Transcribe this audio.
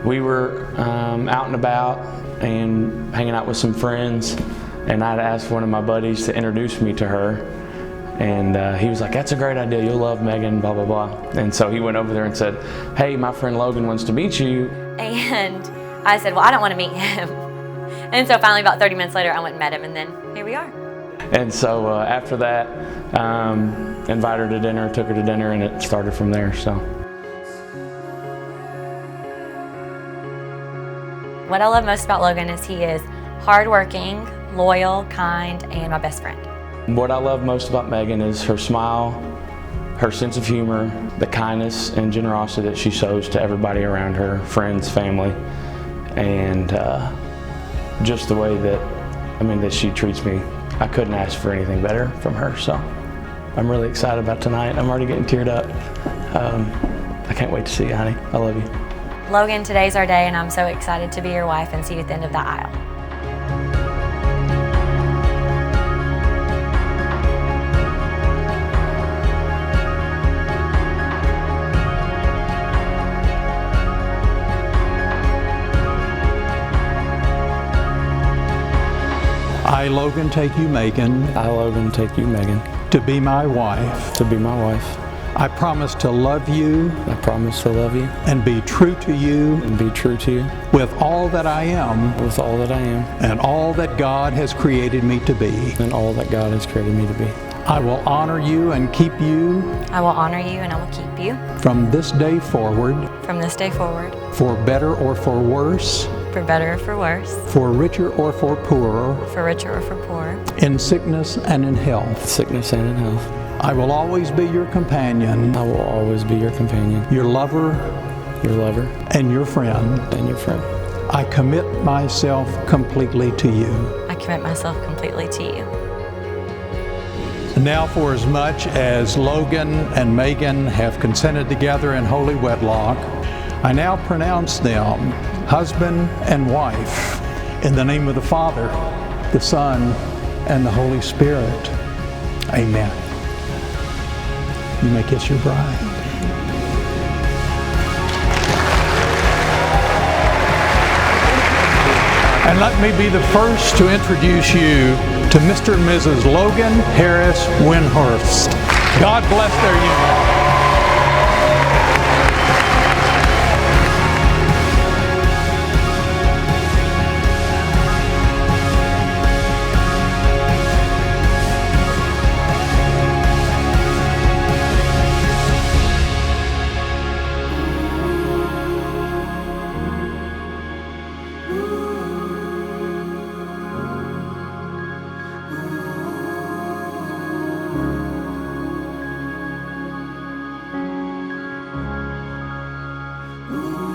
We were out and about and hanging out with some friends, and I'd asked one of my buddies to introduce me to her, and he was like, "That's a great idea, you'll love Megan, blah, blah, blah." And so he went over there and said, "Hey, my friend Logan wants to meet you." And I said, "Well, I don't want to meet him." And so finally, about 30 minutes later, I went and met him, and then here we are. And so after that, invited her to dinner, took her to dinner, and it started from there. So. What I love most about Logan is he is hardworking, loyal, kind, and my best friend. What I love most about Megan is her smile, her sense of humor, the kindness and generosity that she shows to everybody around her, friends, family, and just the way that she treats me. I couldn't ask for anything better from her, so I'm really excited about tonight. I'm already getting teared up. I can't wait to see you, honey. I love you. Logan, today's our day, and I'm so excited to be your wife and see you at the end of the aisle. I, Logan, take you, Megan. I, Logan, take you, Megan. To be my wife. To be my wife. I promise to love you. I promise to love you. And be true to you. And be true to you. With all that I am. With all that I am. And all that God has created me to be. And all that God has created me to be. I will honor you and keep you. I will honor you and I will keep you. From this day forward. From this day forward. For better or for worse. For better or for worse. For richer or for poorer. For richer or for poorer. In sickness and in health. Sickness and in health. I will always be your companion. I will always be your companion. Your lover. Your lover. And your friend. And your friend. I commit myself completely to you. I commit myself completely to you. Now, for as much as Logan and Megan have consented together in holy wedlock, I now pronounce them husband and wife in the name of the Father, the Son, and the Holy Spirit. Amen. You may kiss your bride. And let me be the first to introduce you to Mr. and Mrs. Logan Harris Winhurst. God bless their union. Ooh.